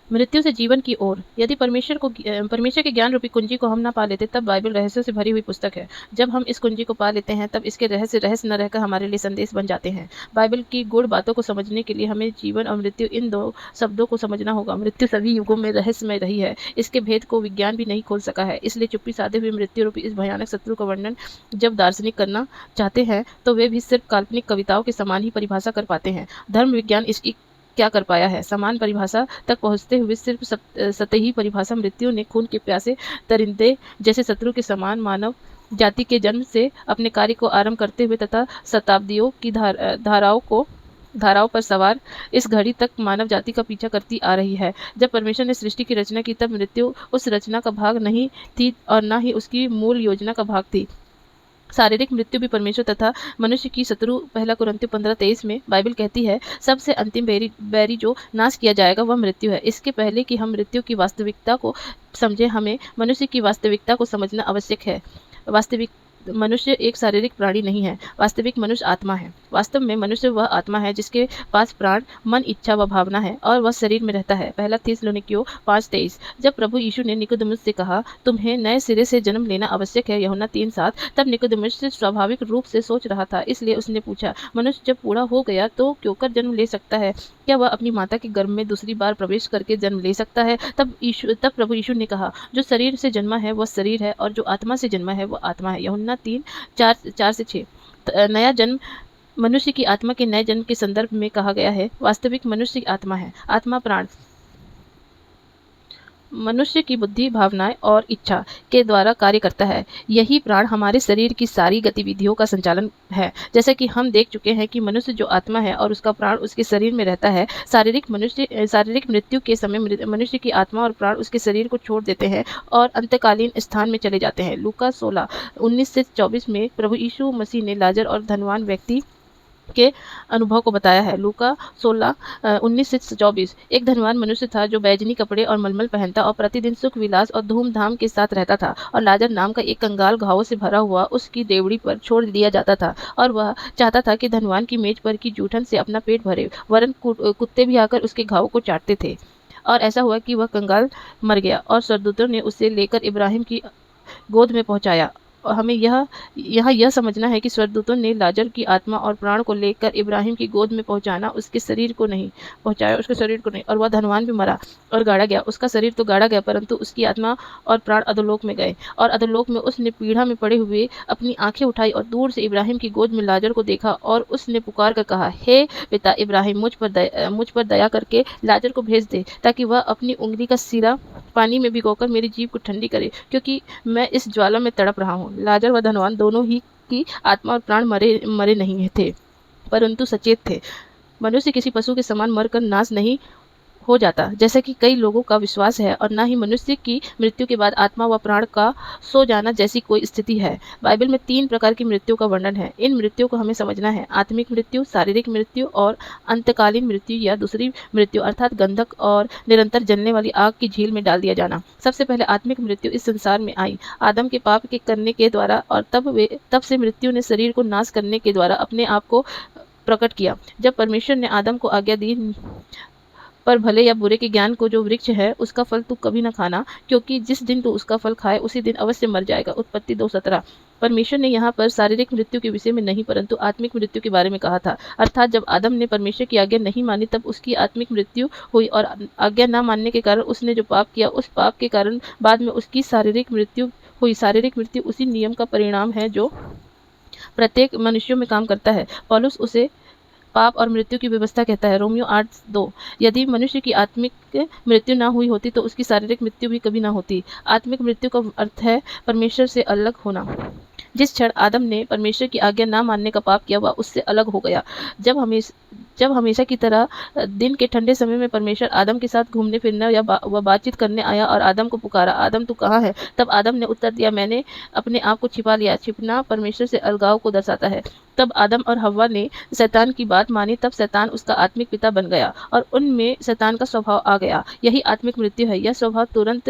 मृत्यु से जीवन की ओर। यदि परमेश्वर के ज्ञान रूपी कुंजी को हम ना पा लेते, तब बाइबल रहस्यों से भरी हुई पुस्तक है। जब हम इस कुंजी को पा लेते हैं, तब इसके रहस्य रहस्य न रहकर हमारे लिए संदेश बन जाते हैं। बाइबल की गूढ़ बातों को समझने के लिए हमें जीवन और मृत्यु, इन दो शब्दों को समझना होगा। मृत्यु सभी युगों में रहस्यमय रही है। इसके भेद को विज्ञान भी नहीं खोल सका है। इसलिए चुप्पी साधे हुए मृत्यु रूपी इस भयानक शत्रु का वर्णन जब दार्शनिक करना चाहते हैं, तो वे भी सिर्फ काल्पनिक कविताओं के समान ही परिभाषा कर पाते हैं। धर्म विज्ञान इसकी क्या कर पाया है? समान परिभाषा तक पहुंचते हुए सिर्फ सतही परिभाषा। मृत्यु ने खून के प्यासे दरिंदे जैसे शत्रु के समान मानव जाति के जन्म से अपने कार्य को आरंभ करते हुए तथा शताब्दियों की धाराओं पर सवार इस घड़ी तक मानव जाति का पीछा करती आ रही है। जब परमेश्वर ने सृष्टि की रचना की, तब मृत्यु उस रचना का भाग नहीं थी और न ही उसकी मूल योजना का भाग थी। शारीरिक मृत्यु भी परमेश्वर तथा मनुष्य की शत्रु। पहला कुरिन्थियों 15:23 में बाइबल कहती है, सबसे अंतिम बैरी जो नाश किया जाएगा वह मृत्यु है। इसके पहले कि हम मृत्यु की वास्तविकता को समझें, हमें मनुष्य की वास्तविकता को समझना आवश्यक है। वास्तविक मनुष्य एक शारीरिक प्राणी नहीं है। वास्तविक मनुष्य आत्मा है। वास्तव में मनुष्य वह आत्मा है जिसके पास प्राण, मन, इच्छा व भावना है और वह शरीर में रहता है। पहला थिस्सलुनीकियों 5:23। जब प्रभु यीशु ने निकोदेमुस से कहा, तुम्हें नए सिरे से जन्म लेना आवश्यक है, यूहन्ना 3:7, तब निकोदेमुस स्वाभाविक रूप से सोच रहा था। इसलिए उसने पूछा, मनुष्य जब बूढ़ा हो गया तो क्यों कर जन्म ले सकता है? क्या वह अपनी माता के गर्भ में दूसरी बार प्रवेश करके जन्म ले सकता है? तब प्रभु यीशु ने कहा, जो शरीर से जन्मा है वह शरीर है और जो आत्मा से जन्मा है वह आत्मा है। यूहन्ना 3:4-6। नया जन्म मनुष्य की आत्मा के नए जन्म के संदर्भ में कहा गया है। वास्तविक मनुष्य की आत्मा है। आत्मा प्राण मनुष्य की बुद्धि, भावनाएं और इच्छा के द्वारा कार्य करता है। यही प्राण हमारे शरीर की सारी गतिविधियों का संचालन है। जैसा कि हम देख चुके हैं कि मनुष्य जो आत्मा है और उसका प्राण उसके शरीर में रहता है। शारीरिक मृत्यु के समय मनुष्य की आत्मा और प्राण उसके शरीर को छोड़ देते हैं और अंतकालीन स्थान में चले जाते हैं। लूका 16:19-24 में प्रभु यीशु मसीह ने लाजर और धनवान व्यक्ति के अनुभव को बताया है। लूका 16:19-24। एक धनवान मनुष्य था जो बैजनी कपड़े और मलमल पहनता और प्रतिदिन सुख विलास और धूमधाम के साथ रहता था, और लाजर नाम का एक कंगाल घावों से भरा हुआ उसकी देवड़ी पर छोड़ दिया जाता था, और वह चाहता था कि धनवान की मेज पर की जूठन से अपना पेट भरे, वरन कुत्ते भी आकर उसके घावों को चाटते थे। और ऐसा हुआ कि वह कंगाल मर गया और स्वर्गदूतों ने उसे लेकर इब्राहिम की गोद में पहुंचाया। और हमें यहाँ यह समझना है कि स्वर्गदूतों ने लाजर की आत्मा और प्राण को लेकर इब्राहिम की गोद में पहुंचाना, उसके शरीर को नहीं पहुंचाया, उसके शरीर को नहीं। और वह धनवान भी मरा और गाड़ा गया। उसका शरीर तो गाड़ा गया, परंतु उसकी आत्मा और प्राण अधोलोक में गए। और अधोलोक में उसने पीढ़ा में पड़े हुए अपनी आंखें उठाई और दूर से इब्राहिम की गोद में लाजर को देखा, और उसने पुकार कर कहा, हे पिता इब्राहिम, मुझ पर दया करके लाजर को भेज दे, ताकि वह अपनी उंगली का सिरा पानी में भिगोकर मेरी जीभ को ठंडी करे, क्योंकि मैं इस ज्वाला में तड़प रहा हूँ। लाजर व धनवान दोनों ही की आत्मा और प्राण मरे नहीं थे, परंतु सचेत थे। मनुष्य किसी पशु के समान मरकर नाश नहीं हो जाता, जैसा कि कई लोगों का विश्वास है, और न ही मनुष्य की मृत्यु के बाद आत्मा व प्राण का सो जाना जैसी कोई स्थिति है। बाइबल में 3 प्रकार की मृत्यु का वर्णन है। इन मृत्यु को हमें समझना है: आत्मिक मृत्यु, शारीरिक मृत्यु और अंतकालीन मृत्यु या दूसरी मृत्यु, अर्थात गंधक और निरंतर जलने वाली आग की झील में डाल दिया जाना। सबसे पहले आत्मिक मृत्यु इस संसार में आई आदम के पाप के करने के द्वारा, और तब से मृत्यु ने शरीर को नाश करने के द्वारा अपने आप को प्रकट किया। जब परमेश्वर ने आदम को आज्ञा दी, पर भले या बुरे के ज्ञान को जो वृक्ष है उसका फल तू कभी न खाना, क्योंकि जिस दिन तू उसका फल खाए उसी दिन अवश्य मर जाएगा। उत्पत्ति 2:17। परमेश्वर ने यहाँ पर शारीरिक मृत्यु के विषय में नहीं, परंतु आत्मिक मृत्यु के बारे में कहा था। अर्थात जब आदम ने परमेश्वर की आज्ञा नहीं मानी, तब उसकी आत्मिक मृत्यु हुई, और आज्ञा न मानने के कारण उसने जो पाप किया, उस पाप के कारण बाद में उसकी शारीरिक मृत्यु हुई। शारीरिक मृत्यु उसी नियम का परिणाम है जो प्रत्येक मनुष्यों में काम करता है। पौलुस उसे पाप और मृत्यु की व्यवस्था कहता है। रोमियो 8:2। यदि मनुष्य की आत्मिक मृत्यु ना हुई होती तो उसकी शारीरिक मृत्यु भी कभी ना होती। आत्मिक मृत्यु का अर्थ है परमेश्वर से अलग होना। जिस क्षण आदम ने परमेश्वर की आज्ञा ना मानने का पाप किया, वह उससे अलग हो गया। जब हमेशा की तरह दिन के ठंडे समय में परमेश्वर आदम के साथ घूमने फिरने या वह बातचीत करने आया और आदम को पुकारा, आदम तू कहाँ है? तब आदम ने उत्तर दिया, मैंने अपने आप को छिपा लिया। छिपना परमेश्वर से अलगाव को दर्शाता है। तब आदम और हव्वा ने शैतान की बात मानी, तब शैतान उसका आत्मिक पिता बन गया और उनमें शैतान का स्वभाव आ गया। यही आत्मिक मृत्यु है। यह स्वभाव तुरंत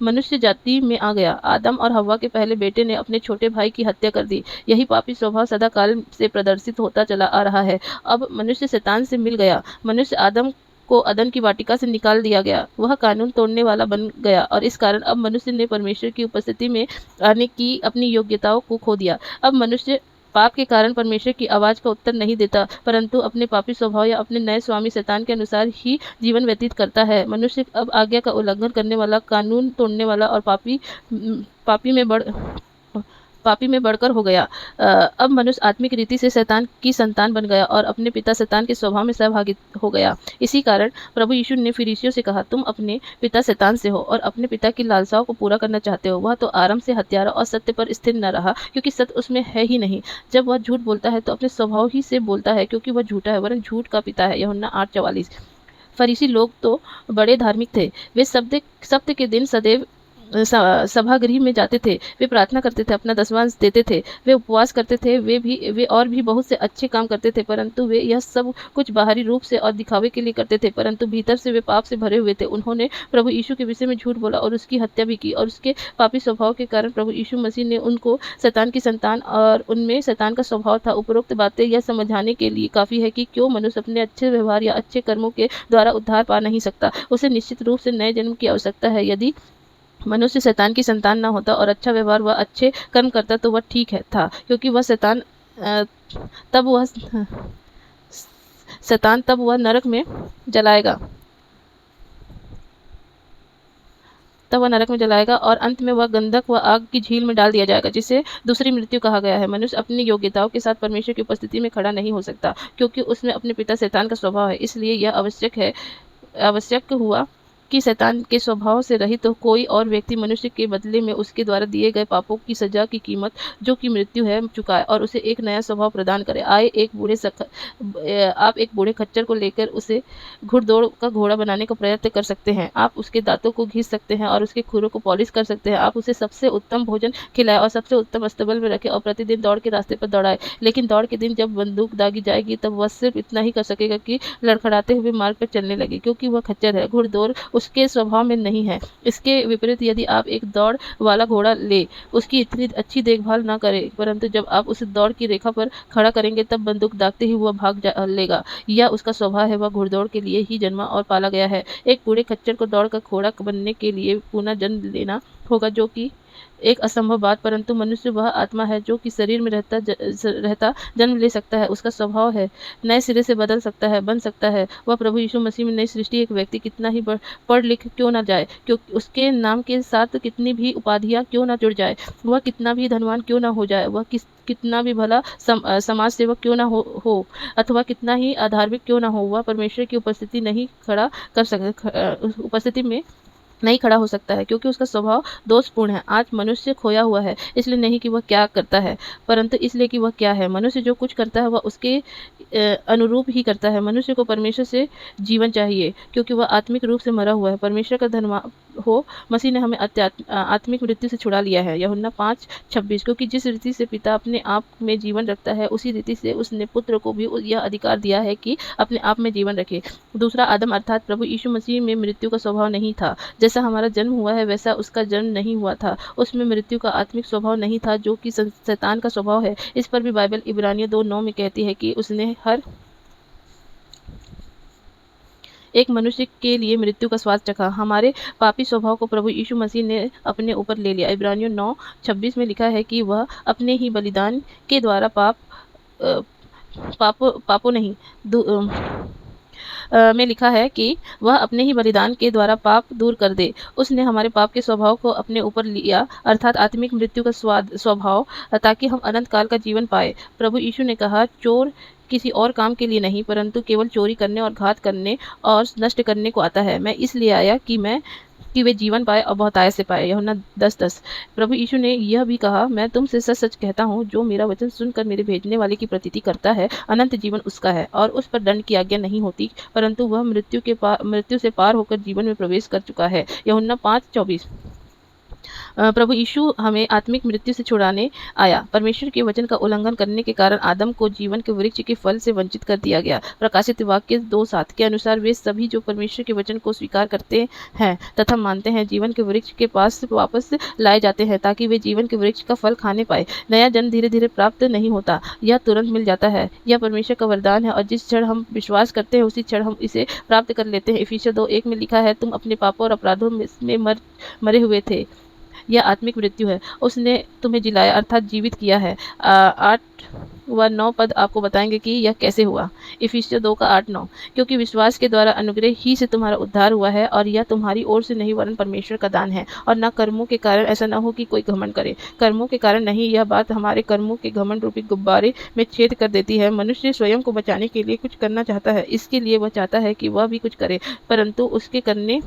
मनुष्य जाति में आ गया। आदम और हव्वा के पहले बेटे ने अपने छोटे भाई की हत्या कर दी। यही पापी स्वभाव सदा काल से प्रदर्शित होता चला आ रहा है। अब मनुष्य शैतान से मिल गया। मनुष्य आदम को अदन की वाटिका से निकाल दिया गया। वह कानून तोड़ने वाला बन गया और इस कारण अब मनुष्य ने परमेश्वर की उपस्थिति में आने की अपनी योग्यताओं को खो दिया। अब मनुष्य पाप के कारण परमेश्वर की आवाज का उत्तर नहीं देता, परंतु अपने पापी स्वभाव या अपने नए स्वामी शैतान के अनुसार ही जीवन व्यतीत करता है। मनुष्य अब आज्ञा का उल्लंघन करने वाला, कानून तोड़ने वाला और पापी में बढ़ पापी में बढ़कर हो गया। अब मनुष्य आत्मिक रीति से शैतान की संतान बन गया और अपने पिता शैतान के स्वभाव में सहभागी हो गया। इसी कारण प्रभु यीशु ने फरीसियों से कहा, तुम अपने पिता शैतान से हो और अपने पिता की लालसाओं को पूरा करना चाहते हो। वह तो आरंभ से हत्यारा और सत्य पर स्थिर न रहा, क्योंकि सत्य उसमें है ही नहीं। जब वह झूठ बोलता है तो अपने स्वभाव ही से बोलता है, क्योंकि वह झूठा है, वरन झूठ का पिता है। यूहन्ना 8:44। फरीसी लोग तो बड़े धार्मिक थे। वे सप्त के दिन सदैव सभागृह में जाते थे। वे प्रार्थना करते थे, अपना दशमांश देते थे, वे उपवास करते थे, वे और भी बहुत से अच्छे काम करते थे, परंतु वे यह सब कुछ बाहरी रूप से और दिखावे के लिए करते थे, परंतु भीतर से वे पाप से भरे हुए थे। उन्होंने प्रभु यीशु के विषय में झूठ बोला और उसकी हत्या भी की, और उसके पापी स्वभाव के कारण प्रभु यीशु मसीह ने उनको शैतान की संतान और उनमें शैतान का स्वभाव था। उपरोक्त बातें यह समझाने के लिए काफ़ी है कि क्यों मनुष्य अपने अच्छे व्यवहार या अच्छे कर्मों के द्वारा उद्धार पा नहीं सकता। उसे निश्चित रूप से नए जन्म की आवश्यकता है। यदि मनुष्य शैतान की संतान न होता और अच्छा व्यवहार व अच्छे कर्म करता तो वह ठीक है था, क्योंकि वह शैतान तब वह नरक में जलाएगा और अंत में वह गंधक व आग की झील में डाल दिया जाएगा, जिसे दूसरी मृत्यु कहा गया है। मनुष्य अपनी योग्यताओं के साथ परमेश्वर की उपस्थिति में खड़ा नहीं हो सकता, क्योंकि उसमें अपने पिता शैतान का स्वभाव है। इसलिए यह आवश्यक हुआ कि शैतान के स्वभाव से रहित तो कोई और व्यक्ति मनुष्य के बदले में उसके द्वारा दिए गए पापों की सजा की कीमत, जो कि मृत्यु है, चुकाए और उसे एक नया स्वभाव प्रदान करे। आप एक बूढ़े खच्चर को लेकर उसे घुड़दौड़ का घोड़ा बनाने का प्रयत्न कर सकते हैं। आप उसके दांतों को घिस सकते हैं और उसके खुरों को पॉलिश कर सकते हैं। आप उसे सबसे उत्तम भोजन खिलाए और सबसे उत्तम अस्तबल में रखे और प्रतिदिन दौड़ के रास्ते पर दौड़ाए। लेकिन दौड़ के दिन जब बंदूक दागी जाएगी, तब वह सिर्फ इतना ही कर सकेगा कि लड़खड़ाते हुए मार्ग पर चलने लगे, क्योंकि वह खच्चर है। घुड़दौड़ उसके स्वभाव में नहीं है। इसके विपरीत यदि आप एक दौड़ वाला घोड़ा ले उसकी इतनी अच्छी देखभाल ना करें, परंतु जब आप उसे दौड़ की रेखा पर खड़ा करेंगे तब बंदूक दागते ही वह भाग लेगा। यह उसका स्वभाव है। वह घुड़दौड़ के लिए ही जन्मा और पाला गया है। एक बूढ़े खच्चर को दौड़ का घोड़ा बनने के लिए पुनः जन्म लेना होगा, जो कि एक असंभव बात, परंतु मनुष्य वह आत्मा है जो कि शरीर में रहता जन्म ले सकता है। उसका स्वभाव है, नए सिरे से बन सकता है। वह प्रभु यीशु मसीह में नई सृष्टि। एक व्यक्ति कितना ही पढ़ लिख क्यों ना जाए, क्योंकि उसके नाम के साथ कितनी भी उपाधियां क्यों ना जुड़ जाए, वह कितना भी धनवान क्यों ना हो जाए, वह कितना भी भला समाज सेवक क्यों ना हो अथवा कितना ही अधार्मिक क्यों ना हो, वह परमेश्वर की उपस्थिति में नहीं खड़ा हो सकता है, क्योंकि उसका स्वभाव दोषपूर्ण है। आज मनुष्य खोया हुआ है, इसलिए नहीं कि वह क्या करता है, परंतु इसलिए कि वह क्या है। मनुष्य जो कुछ करता है वह उसके अनुरूप ही करता है। मनुष्य को परमेश्वर से जीवन चाहिए, क्योंकि वह आत्मिक रूप से मरा हुआ है। परमेश्वर का धन्यवाद हो, मसीह ने हमें आत्मिक मृत्यु से छुड़ा लिया है। यूहन्ना 5:26। क्योंकि जिस रीति से पिता अपने आप में जीवन रखता है, उसी रीति से उसने पुत्र को भी यह अधिकार दिया है कि अपने आप में जीवन रखे। दूसरा आदम अर्थात प्रभु यीशु मसीह में मृत्यु का स्वभाव नहीं था। जैसा हमारा जन्म हुआ है वैसा उसका जन्म नहीं हुआ था। उसमें मृत्यु का आत्मिक स्वभाव नहीं था, जो कि शैतान का स्वभाव है। इस पर भी बाइबल इब्रानियों 2:9 में कहती है कि उसने हर एक मनुष्य के लिए मृत्यु का स्वाद चखा। हमारे पापी स्वभाव को प्रभु यीशु मसीह ने अपने ऊपर ले लिया। इब्रानियों 9:26 में लिखा है कि वह अपने ही बलिदान के द्वारा में लिखा है कि वह अपने ही बलिदान के द्वारा पाप दूर कर दे। उसने हमारे पाप के स्वभाव को अपने ऊपर लिया, अर्थात आत्मिक मृत्यु का स्वभाव, ताकि हम अनंत काल का जीवन पाए। प्रभु यीशु ने कहा, चोर किसी और काम के लिए नहीं, परंतु केवल चोरी करने और घात करने और नष्ट करने को आता है। मैं इसलिए आया कि वे जीवन पाए और बहुतायत से पाए। यूहन्ना 10:10। प्रभु यीशु ने यह भी कहा, मैं तुमसे सच सच कहता हूँ, जो मेरा वचन सुनकर मेरे भेजने वाले की प्रतीति करता है, अनंत जीवन उसका है और उस पर दंड की आज्ञा नहीं होती, परंतु वह मृत्यु से पार होकर जीवन में प्रवेश कर चुका है। यूहन्ना 5:24। प्रभु यीशु हमें आत्मिक मृत्यु से छुड़ाने आया। परमेश्वर के वचन का उल्लंघन करने के कारण आदम को जीवन के वृक्ष के फल से वंचित कर दिया गया। प्रकाशित वाक्य 2:7 के अनुसार वे सभी जो परमेश्वर के वचन को स्वीकार करते हैं तथा मानते हैं जीवन के वृक्ष के पास वापस लाए जाते हैं ताकि वे जीवन के वृक्ष का फल खाने पाए। नया जन्म धीरे धीरे प्राप्त नहीं होता, यह तुरंत मिल जाता है। यह परमेश्वर का वरदान है और जिस क्षण हम विश्वास करते हैं उसी क्षण हम इसे प्राप्त कर लेते हैं। इफिसियों 2:1 में लिखा है, तुम अपने पापों और अपराधों में मरे हुए थे। यह आत्मिक मृत्यु है। उसने तुम्हें जिलाया अर्थात जीवित किया है। 8 व 9 पद आपको बताएंगे कि यह कैसे हुआ। इफिसियों 2 का 8-9, क्योंकि विश्वास के द्वारा अनुग्रह ही से तुम्हारा उद्धार हुआ है और यह तुम्हारी ओर से नहीं वरन परमेश्वर का दान है और न कर्मों के कारण, ऐसा न हो कि कोई घमंड करे। कर्मों के कारण नहीं, यह बात हमारे कर्मों के घमंड रूपी गुब्बारे में छेद कर देती है। मनुष्य स्वयं को बचाने के लिए कुछ करना चाहता है, इसके लिए वह चाहता है कि वह भी कुछ करे, परंतु उसके करने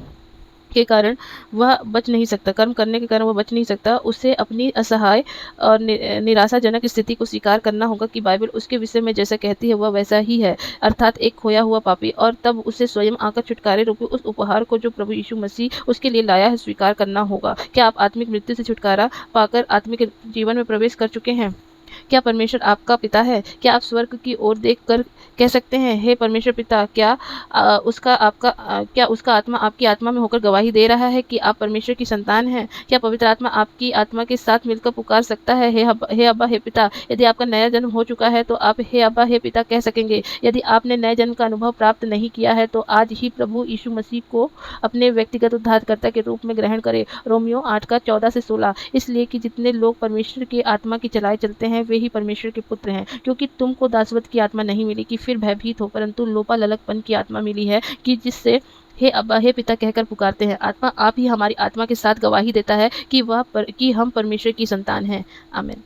के कारण वह बच नहीं सकता। कर्म करने के कारण वह बच नहीं सकता। उसे अपनी असहाय और निराशाजनक स्थिति को स्वीकार करना होगा कि बाइबल उसके विषय में जैसा कहती है वह वैसा ही है, अर्थात एक खोया हुआ पापी, और तब उसे स्वयं आकर छुटकारे रूपी उस उपहार को जो प्रभु यीशु मसीह उसके लिए लाया है स्वीकार करना होगा। क्या आप आत्मिक मृत्यु से छुटकारा पाकर आत्मिक जीवन में प्रवेश कर चुके हैं? क्या परमेश्वर आपका पिता है? क्या आप स्वर्ग की ओर देखकर कह सकते हैं, हे परमेश्वर पिता? क्या उसका आत्मा आपकी आत्मा में होकर गवाही दे रहा है कि आप परमेश्वर की संतान हैं? क्या पवित्र आत्मा आपकी आत्मा के साथ मिलकर पुकार सकता है, हे अब्बा, हे पिता? यदि आपका नया जन्म हो चुका है तो आप हे अब्बा, हे पिता कह सकेंगे। यदि आपने नए जन्म का अनुभव प्राप्त नहीं किया है तो आज ही प्रभु यीशु मसीह को अपने व्यक्तिगत उद्धारकर्ता के रूप में ग्रहण करें। रोमियो 8 का 14 से 16, इसलिए कि जितने लोग परमेश्वर की आत्मा की चलाए चलते हैं वे ही परमेश्वर के पुत्र हैं। क्योंकि तुमको दासवत की आत्मा नहीं मिली कि फिर भयभीत हो, परंतु लोपा ललकपन की आत्मा मिली है कि जिससे हे अब्बा, हे पिता कहकर पुकारते हैं। आत्मा आप ही हमारी आत्मा के साथ गवाही देता है कि हम परमेश्वर की संतान हैं। आमीन।